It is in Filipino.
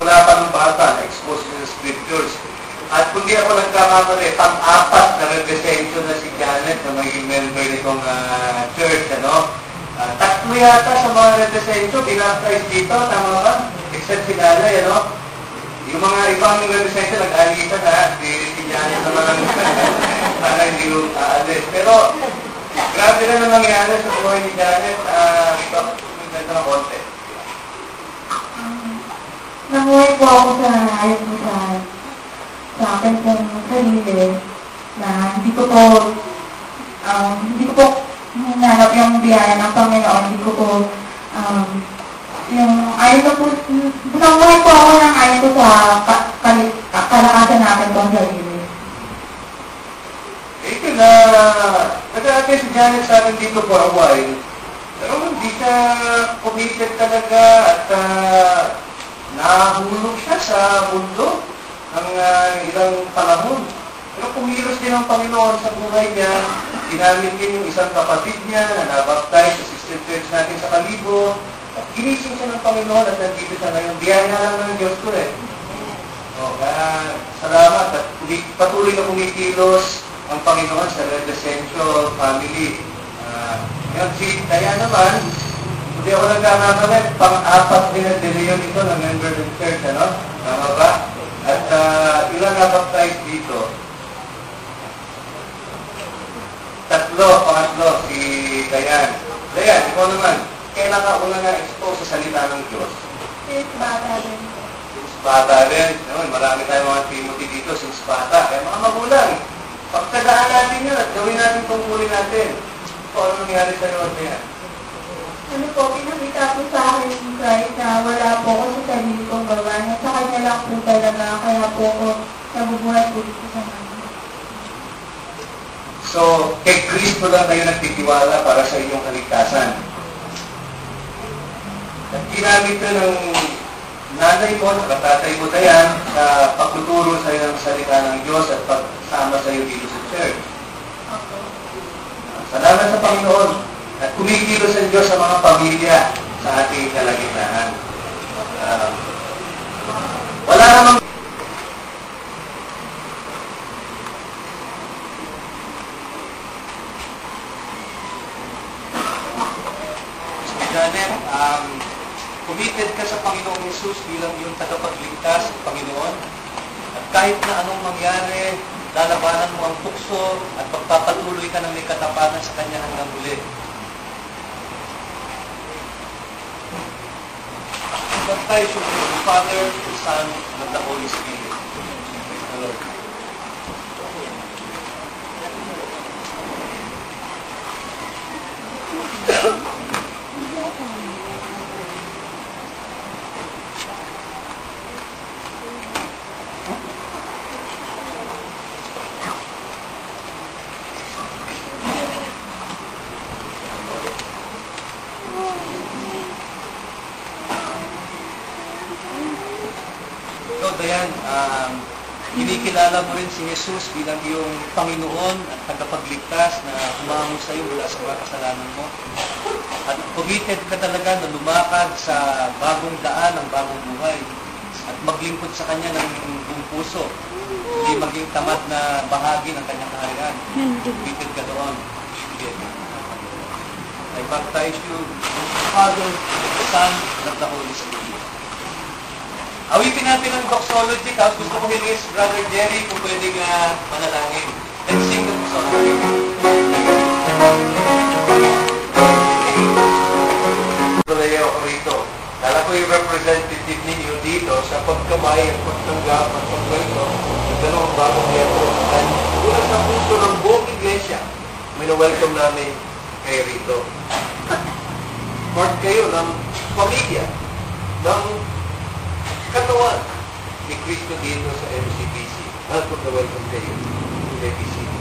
Wala pa ng bata na expose sa scriptures. At kung di ako nagkakamali, pang-apat na representation na si Janet na maging member nitong church, ano? Tatlo yata sa mga representation, pinaprise dito, tama ba? Except si Lalay, ano? Yung mga ibang representation, nag-alita na, si Janet naman para hindi yung aalis. Pero, grabe na naman nangyari sa buhay ni Janet. Ito na konti. Nanguhay po ako sa ayos mo sa akin kong sarili na hindi ko po hinanap yung biyaya ng Panginoon. Hindi ko po yung ayaw ko po, nanguhay po ako ng ayaw ko sa kalakasan natin kong sarili. Ito na, nag-aagay si Janet sa akin dito for a while. Pero hindi siya committed talaga at nahulog siya sa mundo ng ilang panahon. Pero kumilos din ang Panginoon sa buhay niya. Ginamit din yung isang kapatid niya na nabaptize sa sister church natin sa Kalibo. At ginising siya ng Panginoon at nandito siya ngayon. Biyaya na lang ng Diyos ko eh. Salamat at patuloy na kumikilos ang Panginoon sa Redescencio family. Ngayon si Kaya naman, hindi ako nagkakamali, pang-apat din ang deleyon ito ng member ng church, ano? Tama ba? At ilang nabaptize dito? Pangatlo, si Dayan. Dayan, ikaw naman, kailan ka una na-expose sa salita ng Diyos? Since bata din. Since bata din. Marami tayong mga Timothy dito, since bata. Kaya mga magulang, pagkadaan natin yun at gawin natin tungkulin natin. Ano nangyari sa iyo, Dayan? Ano po, pinakita po sa akin ng Christ na wala po ako sa sarili kong gawa. Sa kanya lang po talaga, kaya po ako nabubuhay po dito sa mga. So, kay Kristo lang kayo nagtitiwala para sa inyong kaligtasan. At ginamit ko ng nanay mo, katatay mo Dayan, sa pagtuturo sa iyo ng salita ng Diyos at pagsama sa iyo dito sa church. Salamat sa Panginoon. At kumikilos ang Diyos sa mga pamilya sa ating kalagitnaan. Wala namang Janet, committed ka sa Panginoong Jesus bilang yung tagapagligtas ng Panginoon. At kahit na anong mangyari, lalabanan mo ang tukso at pagpapatuloy ka ng may katapatan sa Kanya hanggang muli. Baptize you in the Father, the Son, and the Holy Spirit. Praise the Lord. Dayan, kinikilala mo rin si Jesus bilang iyong Panginoon at tagapagligtas na humango sa iyo mula sa mga kasalanan mo. At committed ka talaga na lumakad sa bagong daan ng bagong buhay at maglingkod sa Kanya ng buong puso. Hindi maging tamad na bahagi ng Kanyang kaharian. Committed ka doon. I baptize you in the Father, the Son, and the Holy Spirit. Awitin natin ang doxology, tapos gusto ko hilingin si Brother Jerry kung pwedeng manalangin. Let's sing the doxology. Tuloy ako rito. Kala ko yung representative ninyo dito sa pagkamay at pagtanggap at pagwelcome sa ganong bagong yeto. At una sa puso ng buong iglesia, minawelcome namin kayo rito. Part kayo ng pamilya, ng katawan ni Cristo dito sa MCPC. Welcome na welcome kayo. You may be seated.